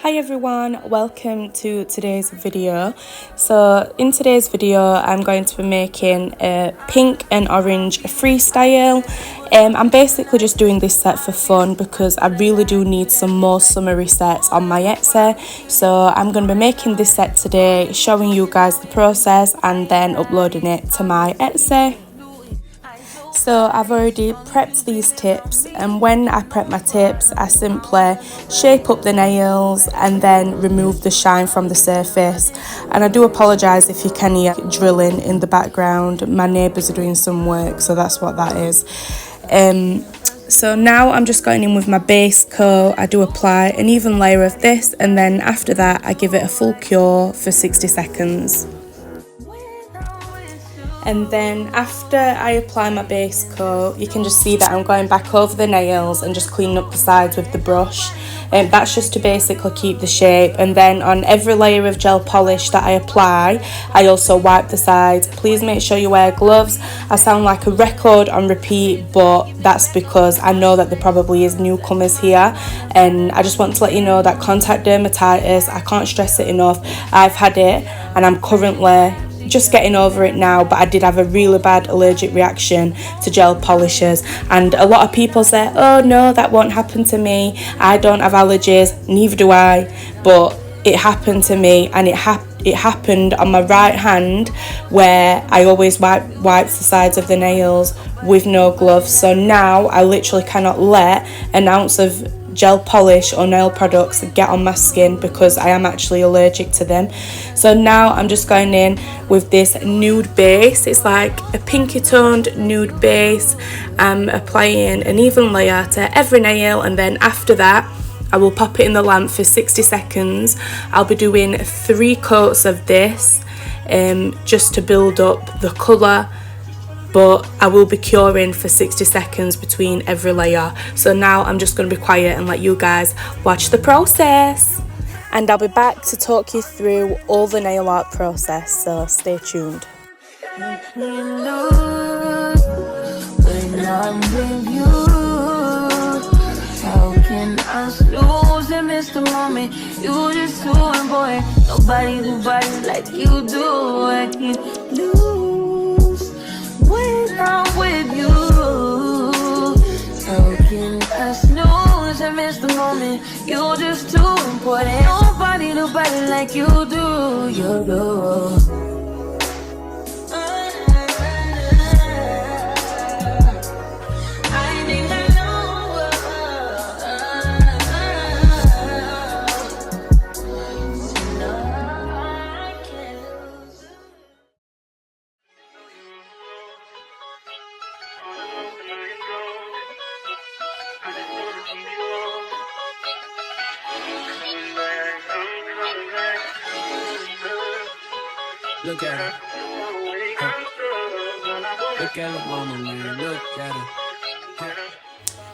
Hi everyone, welcome to today's video. So in today's video I'm going to be making a pink and orange freestyle. I'm basically just doing this set for fun because I really do need some more summery sets on my Etsy. So I'm going to be making this set today, showing you guys the process and then uploading it to my Etsy. So I've already prepped these tips, and when I prep my tips I simply shape up the nails and then remove the shine from the surface. And I do apologise if you can hear drilling in the background. My neighbours are doing some work, so that's what that is. So now I'm just going in with my base coat. I do apply an even layer of this, and then after that I give it a full cure for 60 seconds. And then after I apply my base coat, you can just see that I'm going back over the nails and just cleaning up the sides with the brush. And that's just to basically keep the shape. And then on every layer of gel polish that I apply, I also wipe the sides. Please make sure you wear gloves. I sound like a record on repeat, but that's because I know that there probably is newcomers here. And I just want to let you know that contact dermatitis, I can't stress it enough. I've had it and I'm currently just getting over it now, but I did have a really bad allergic reaction to gel polishes, and a lot of people say, oh no, that won't happen to me, I don't have allergies, neither do I. But it happened to me, and it happened on my right hand, where I always wipe the sides of the nails with no gloves. So now I literally cannot let an ounce of gel polish or nail products get on my skin because I am actually allergic to them. So now I'm just going in with this nude base. It's like a pinky toned nude base. I'm applying an even layer to every nail, and then after that I will pop it in the lamp for 60 seconds. I'll be doing 3 coats of this just to build up the colour, but I will be curing for 60 seconds between every layer. So now I'm just going to be quiet and let you guys watch the process. And I'll be back to talk you through all the nail art process, so stay tuned. When I'm with you, how can I lose and miss the moment? You just too important. Nobody do body like you do. I can't lose when I'm with you. How can I snooze and miss the moment? You're just too important. Nobody do body like you do. You do. Look at her. Look at her, mama, man. Look at her.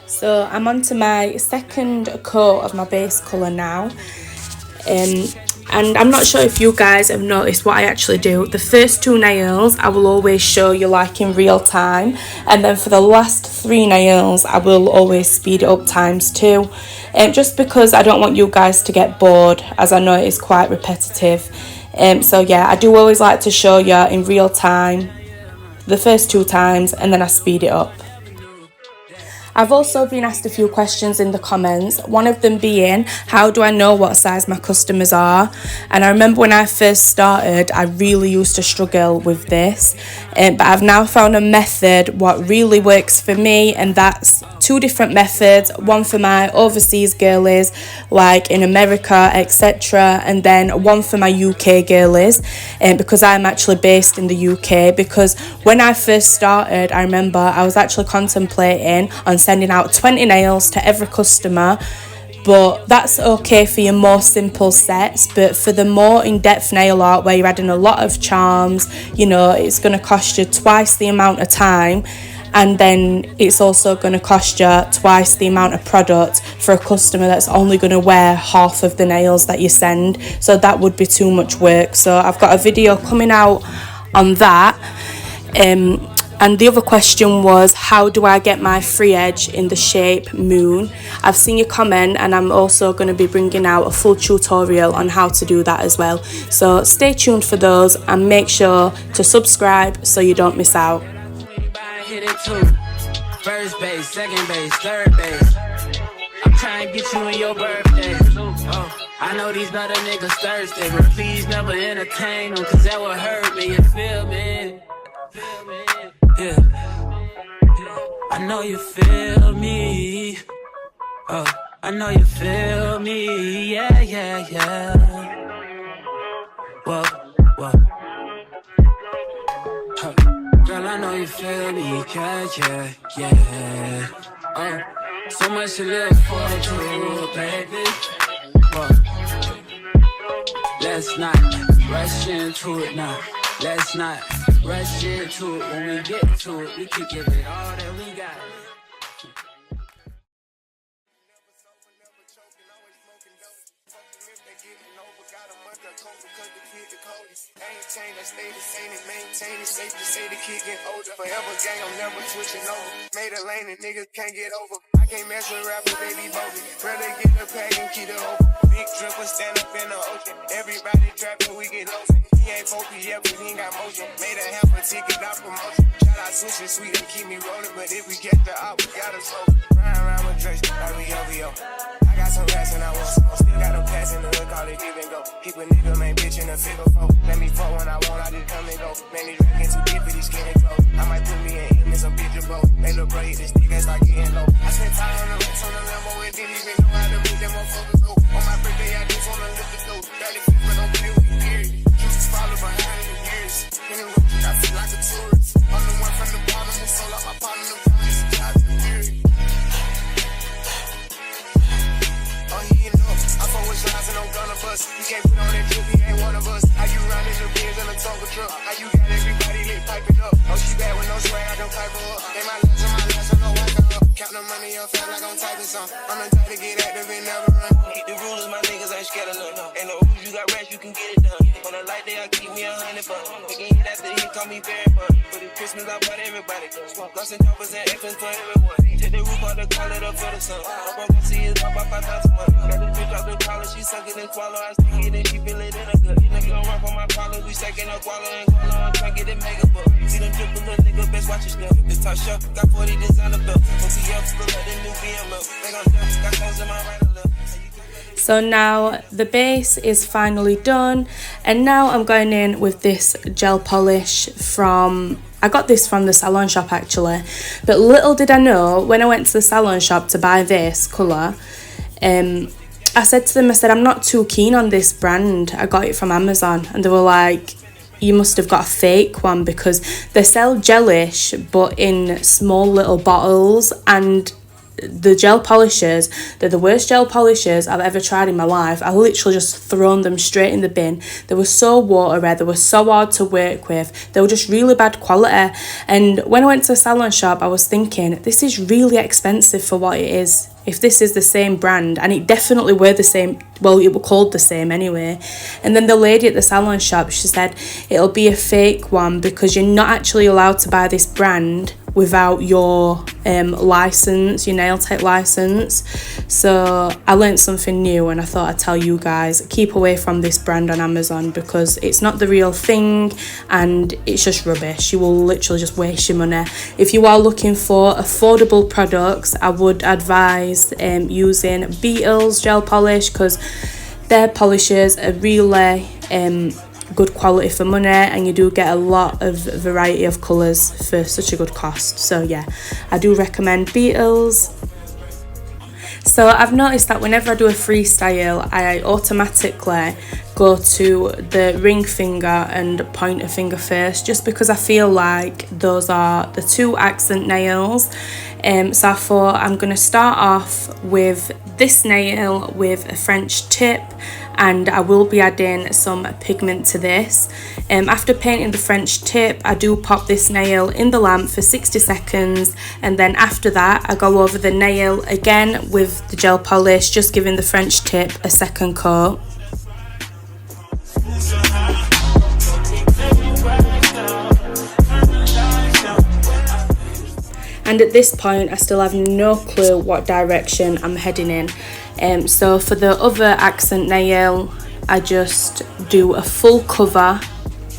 So I'm on to my second coat of my base colour now. And I'm not sure if you guys have noticed what I actually do. The first 2 nails I will always show you like in real time, and then for the last 3 nails I will always speed it up ×2, just because I don't want you guys to get bored, as I know it is quite repetitive. So yeah, I do always like to show you in real time the first 2 times, and then I speed it up. I've also been asked a few questions in the comments, one of them being, how do I know what size my customers are? And I remember when I first started, I really used to struggle with this, but I've now found a method what really works for me, and that's 2 different methods, one for my overseas girlies like in America, etc., and then one for my UK girlies, because I'm actually based in the UK. Because when I first started, I remember I was actually contemplating on sending out 20 nails to every customer, but that's okay for your more simple sets. But for the more in-depth nail art where you're adding a lot of charms, you know, it's going to cost you twice the amount of time, and then it's also going to cost you twice the amount of product for a customer that's only going to wear half of the nails that you send. So that would be too much work. So I've got a video coming out on that. And the other question was, how do I get my free edge in the shape moon? I've seen your comment, and I'm also going to be bringing out a full tutorial on how to do that as well. So stay tuned for those, and make sure to subscribe so you don't miss out. Hit it too. First base, second base, third base. I'm trying to get you in your birthday. Oh, I know these other niggas thirsty, but please never entertain them, cause that would hurt me, you feel me? Yeah. I know you feel me. Oh, I know you feel me. Yeah, yeah, yeah. Whoa, whoa. Huh. Girl, I know you feel me. Yeah, yeah, yeah. Oh, so much to live for, true, baby. Whoa. Let's not rush into it now. Let's not rush into it. When we get to it, we can give it all that we got. Maintain, I stay the same and maintain it. Safe to say the kid get older. Forever gang, I'm never switching over. Made a lane and niggas can't get over. I can't mess with rappers, they be bogus. Rather get the pack and keep it open. Big dripper stand up in the ocean. Everybody trapping, we get open. He ain't focused yet, but he ain't got motion. Made a half a ticket, not promotion. Shout out Sushi Sweet and keep me rolling. But if we get the out, we gotta slow. Ride around with Drake, like we OVO. I got some rats and I want some. Still got a pass in the hood, call it give and go. Keep a nigga, man, bitch in a figure four. Let me fuck when I want, I just come and go. Man, these rackets too deep for these skinny clothes. I might put me in some picture boat. Make the braid, this nigga start getting low. I spent time on the racks on the Lambo and didn't even know how to move them motherfuckers go. On my birthday, I just wanna lift the dough. Got it but don't play with me, period. You just follow behind the years. In the road, I feel like a tourist. I'm the one from the bottom who sold out my partner, the promise to drive the period. Oh, he ain't up. I fuck with shots and I'm gonna bust. You can't put on that drip, he ain't one of us. How you riding the Benz in a Tonka truck? How you got everybody lit piping up? Oh, she bad with no swag, I don't pipe her up. They my last, I'm no whacking up. Count the money up, feel like I'm typing some. I'm the type to get active and never run. Hit the rulers, my niggas ain't scared of none. Ain't no rules, you got rest, you can get it done. On a light day, I keep me 100 bucks. Making hit after hit, call me very fun. For the Christmas, I bought everybody. Smoke guns and choppers and F's for everyone. Take the roof out the collar up for the sun. I'm gonna see it up by 5,000 months. Got this bitch out the collar, she suck it and swallow. I stick it and she feel it in her gut. Nigga don't run for my problems, we second up, swallow and collar. I'm trying to get it mega buck. See them triple little nigga, best watch your step. This top shelf, got 40 designer belt. OTF, look like the new BM up. They gon' jump, got clothes in my right and left. So now the base is finally done, and now I'm going in with this gel polish I got this from the salon shop actually, but little did I know when I went to the salon shop to buy this colour, I said to them, I'm not too keen on this brand, I got it from Amazon, and they were like, you must have got a fake one, because they sell gelish but in small little bottles, and the gel polishes, they're the worst gel polishes I've ever tried in my life. I literally just thrown them straight in the bin. They were so watery, they were so hard to work with, they were just really bad quality. And when I went to the salon shop, I was thinking, this is really expensive for what it is. If this is the same brand, and it definitely were the same, well, it were called the same anyway. And then the lady at the salon shop, she said it'll be a fake one because you're not actually allowed to buy this brand without your license, your nail tech license. So I learned something new, and I thought I'd tell you guys, keep away from this brand on Amazon, because it's not the real thing and it's just rubbish. You will literally just waste your money. If you are looking for affordable products, I would advise using Beetle's gel polish, because their polishes are really good quality for money, and you do get a lot of variety of colours for such a good cost. So yeah, I do recommend Beetles. So I've noticed that whenever I do a freestyle, I automatically go to the ring finger and pointer finger first, just because I feel like those are the two accent nails. So I thought I'm going to start off with this nail with a French tip, and I will be adding some pigment to this. After painting the French tip, I do pop this nail in the lamp for 60 seconds, and then after that I go over the nail again with the gel polish, just giving the French tip a second coat. And at this point I still have no clue what direction I'm heading in. So for the other accent nail, I just do a full cover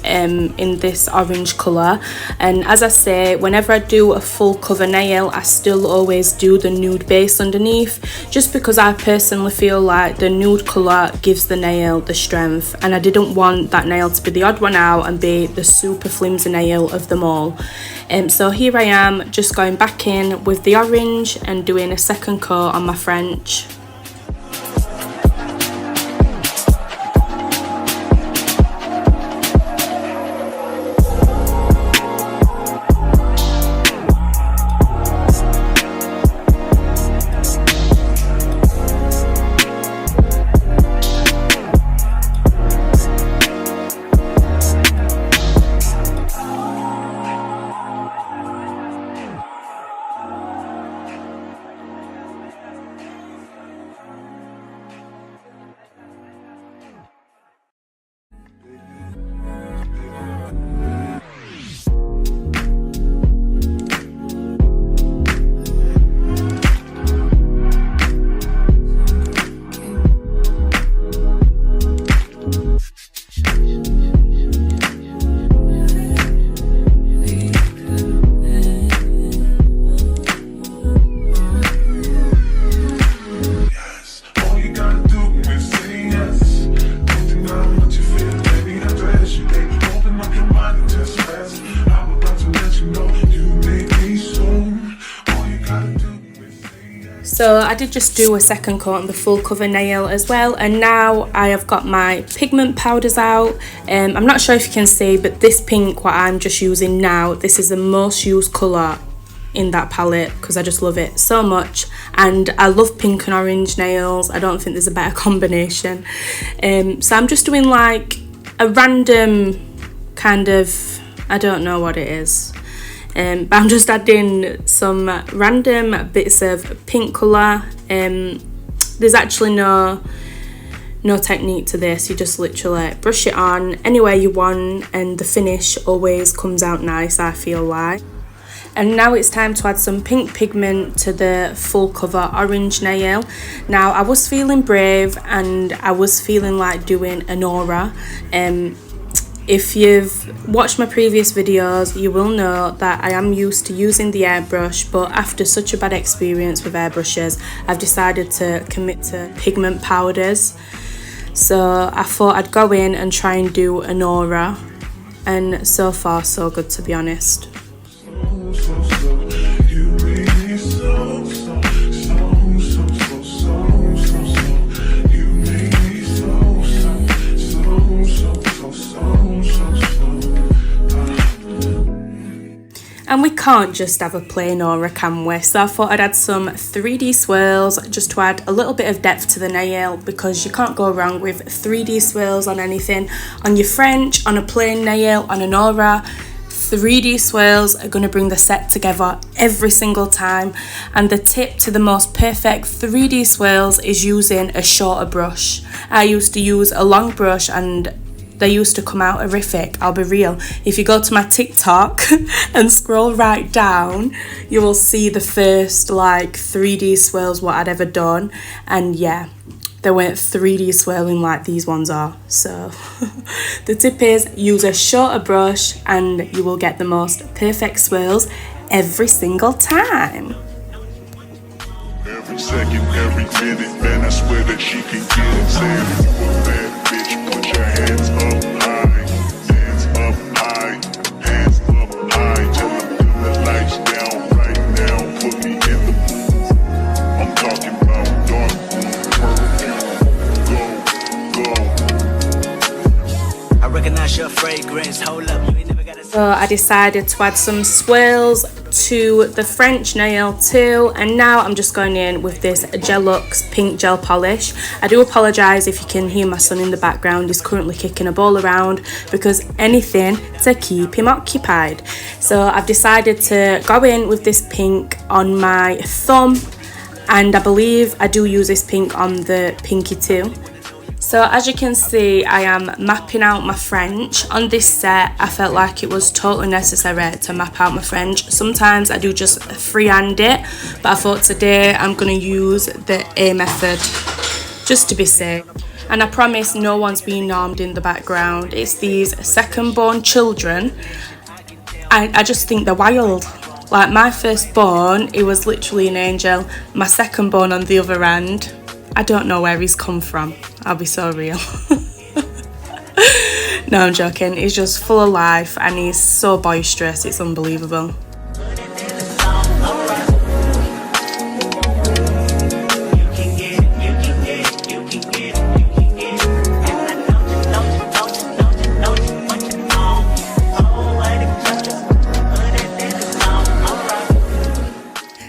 in this orange colour, and as I say, whenever I do a full cover nail I still always do the nude base underneath, just because I personally feel like the nude colour gives the nail the strength, and I didn't want that nail to be the odd one out and be the super flimsy nail of them all. So here I am just going back in with the orange and doing a second coat on my French. So I did just do a second coat on the full cover nail as well, and now I have got my pigment powders out. I'm not sure if you can see, but this pink, what I'm just using now, this is the most used colour in that palette because I just love it so much, and I love pink and orange nails. I don't think there's a better combination. So I'm just doing like a random kind of, I don't know what it is. But I'm just adding some random bits of pink colour. There's actually no technique to this. You just literally brush it on anywhere you want and the finish always comes out nice, I feel like. And now it's time to add some pink pigment to the full cover orange nail. Now I was feeling brave and I was feeling like doing an aura. If you've watched my previous videos, you will know that I am used to using the airbrush, but after such a bad experience with airbrushes, I've decided to commit to pigment powders. So I thought I'd go in and try and do an aura, and so far so good, to be honest. And we can't just have a plain aura, can we? So I thought I'd add some 3D swirls just to add a little bit of depth to the nail, because you can't go wrong with 3D swirls on anything. On your French, on a plain nail, on an aura, 3D swirls are going to bring the set together every single time. And the tip to the most perfect 3D swirls is using a shorter brush. I used to use a long brush and they used to come out horrific, I'll be real. If you go to my TikTok and scroll right down, you will see the first like 3D swirls what I'd ever done, and yeah, they weren't 3D swirling like these ones are. So the tip is use a shorter brush and you will get the most perfect swirls every single time. Every second, every minute, man, I swear that she can get it. Saying you a bad bitch, put your hands up high, hands up high, hands up high. Tell them dim the lights down right now, put me in the mood. I'm talking about dark room, perfume, go, go. I recognize your fragrance, hold up, you ain't never gotta. So I decided to add some swirls to the French nail too, and now I'm just going in with this Gelux pink gel polish. I do apologise if you can hear my son in the background. He's currently kicking a ball around because anything to keep him occupied. So I've decided to go in with this pink on my thumb, and I believe I do use this pink on the pinky too. So as you can see, I am mapping out my French. On this set, I felt like it was totally necessary to map out my French. Sometimes I do just freehand it, but I thought today I'm going to use the A method just to be safe. And I promise no one's being normed in the background. It's these second born children. I just think they're wild. Like my firstborn, he was literally an angel. My second born on the other hand, I don't know where he's come from. I'll be so real. No, I'm joking. He's just full of life and he's so boisterous. It's unbelievable.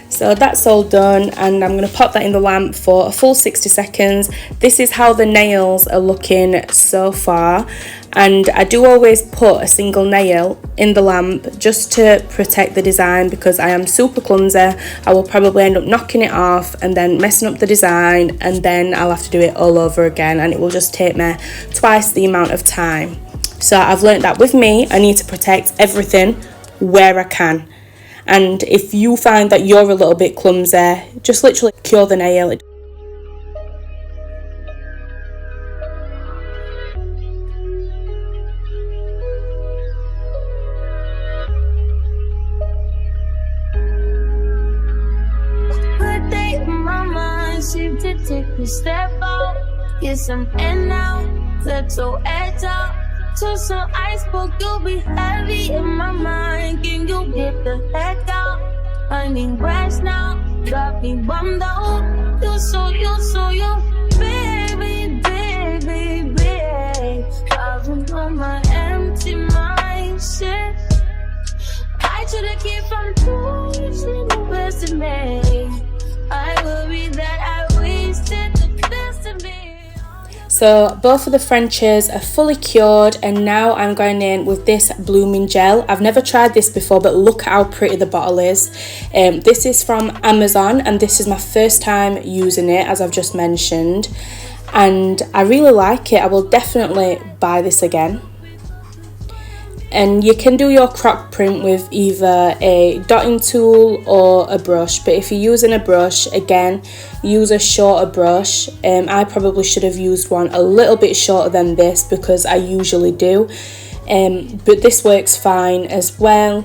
So that's all done, and I'm going to pop that in the lamp for a full 60 seconds. This is how the nails are looking so far, and I do always put a single nail in the lamp just to protect the design because I am super clumsy. I will probably end up knocking it off and then messing up the design, and then I'll have to do it all over again, and it will just take me twice the amount of time. So I've learned that with me, I need to protect everything where I can. And if you find that you're a little bit clumsy, just literally cure the nail. Good day in my mind, seem to take a step out, get some air now, let your edge out. To some iceberg, you'll be heavy in my mind. Can you get the heck out? I need rest now, got me bummed out. You baby, baby, baby. Driving on my empty mindset. I should've keep from losing the best of me. I worry that I wasted the best of me. So both of the Frenches are fully cured, and now I'm going in with this blooming gel. I've never tried this before, but look at how pretty the bottle is. This is from Amazon, and this is my first time using it, as I've just mentioned, and I really like it. I will definitely buy this again. And you can do your croc print with either a dotting tool or a brush, but if you're using a brush, again, use a shorter brush. I probably should have used one a little bit shorter than this because I usually do, but this works fine as well.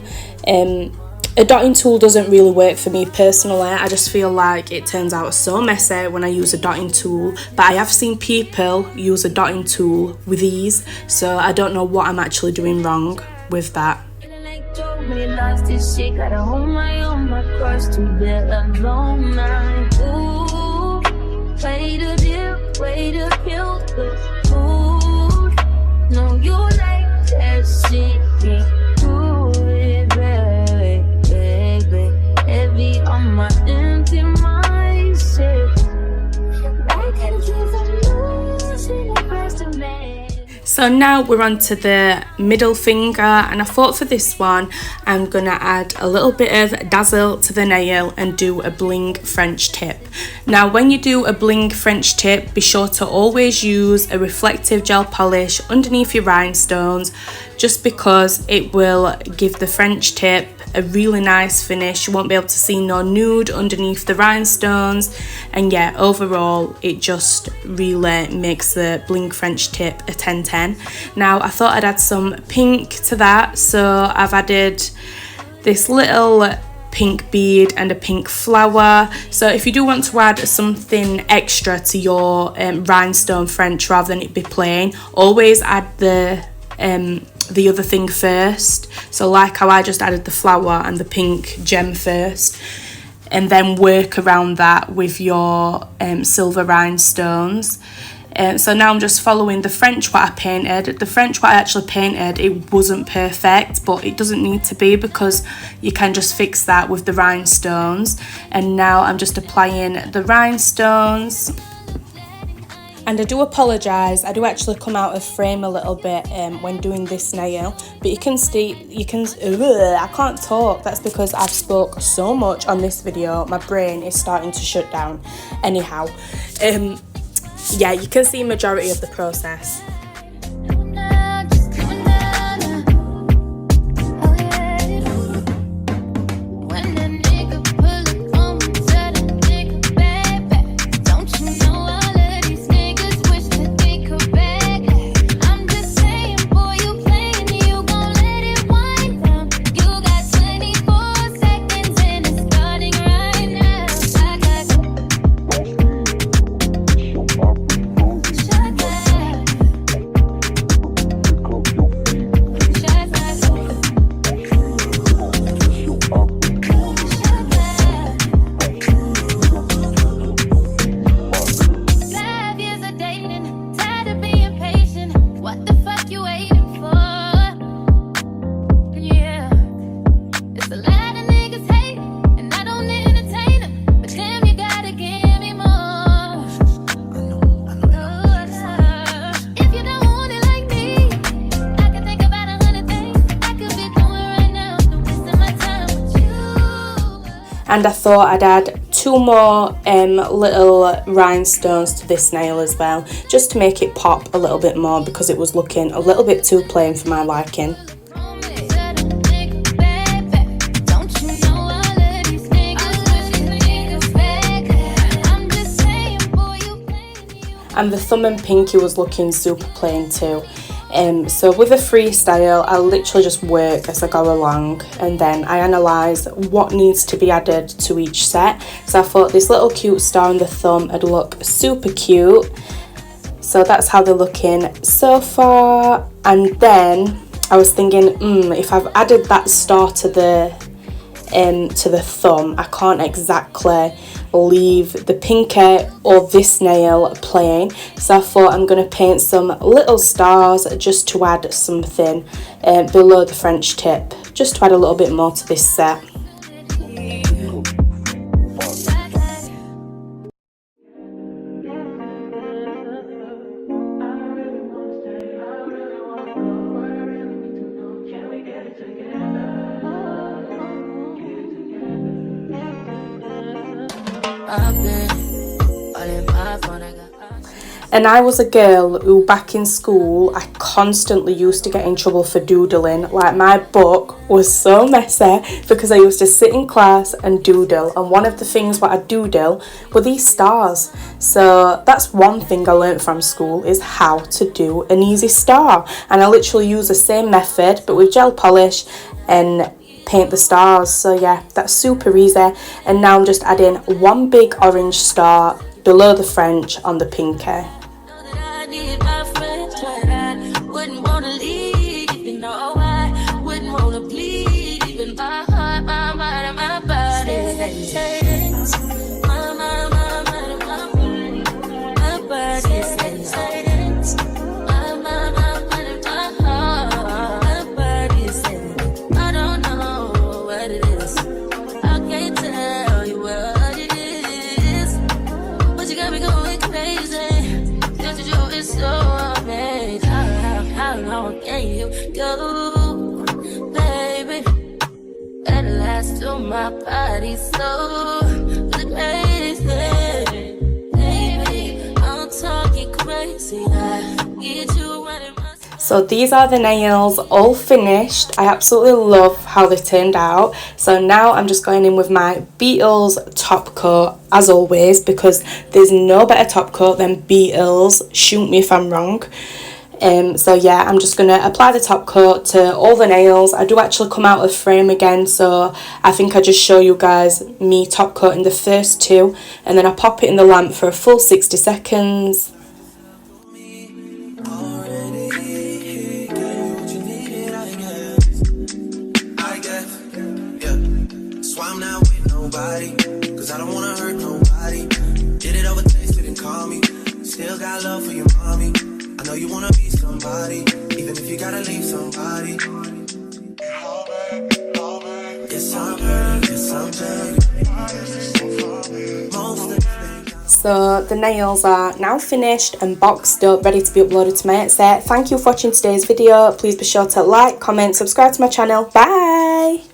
A dotting tool doesn't really work for me personally. I just feel like it turns out so messy when I use a dotting tool, but I have seen people use a dotting tool with ease, so I don't know what I'm actually doing wrong with that. Lost this shit, gotta hold my own, my cross to bed alone night. Ooh, way to dip, way to kill the food. No, you like that shit, do it, baby, baby. Heavy on my empty mindset. I can keep from losing the rest of me. So now we're on to the middle finger, and I thought for this one I'm gonna add a little bit of dazzle to the nail and do a bling French tip. Now when you do a bling French tip, be sure to always use a reflective gel polish underneath your rhinestones, just because it will give the French tip a really nice finish. You won't be able to see no nude underneath the rhinestones, and yeah, overall it just really makes the bling French tip a 10/10. Now I thought I'd add some pink to that, so I've added this little pink bead and a pink flower. So if you do want to add something extra to your rhinestone French rather than it be plain, always add the other thing first. So like how I just added the flower and the pink gem first, and then work around that with your silver rhinestones. So now I'm just following the French what I painted. The French what I actually painted, it wasn't perfect, but it doesn't need to be because you can just fix that with the rhinestones. And now I'm just applying the rhinestones. And I do apologise, I do actually come out of frame a little bit when doing this nail, but I can't talk. That's because I've spoke so much on this video, my brain is starting to shut down. Anyhow, yeah, you can see majority of the process. And I thought I'd add 2 more little rhinestones to this nail as well, just to make it pop a little bit more, because it was looking a little bit too plain for my liking. And the thumb and pinky was looking super plain too. So with a freestyle, I literally just work as I go along, and then I analyse what needs to be added to each set. So I thought this little cute star on the thumb would look super cute. So that's how they're looking so far. And then I was thinking, if I've added that star to the thumb, I can't exactly leave the pinky or this nail plain, so I thought I'm going to paint some little stars just to add something below the French tip, just to add a little bit more to this set. And I was a girl who back in school, I constantly used to get in trouble for doodling. Like, my book was so messy because I used to sit in class and doodle, and one of the things what I doodle were these stars. So that's one thing I learned from school, is how to do an easy star. And I literally use the same method but with gel polish and paint the stars. So yeah, that's super easy. And now I'm just adding 1 big orange star below the French on the pinky. My body so crazy, baby, I'm talking crazy. I get you running my... So these are the nails all finished. I absolutely love how they turned out. So now I'm just going in with my Beetles top coat as always, because there's no better top coat than Beetles. Shoot me if I'm wrong. So yeah, I'm just going to apply the top coat to all the nails. I do actually come out of frame again, so I think I just show you guys me top coating the first 2, and then I pop it in the lamp for a full 60 seconds. Cause I don't wanna hurt nobody. Did it over taste, didn't call me. Still got love for your mommy. I know you wanna be somebody, even if you gotta leave somebody. Yes, I'm hurt, yes, I'm hurt. So the nails are now finished and boxed up, ready to be uploaded to my Etsy. Thank you for watching today's video. Please be sure to like, comment, subscribe to my channel. Bye!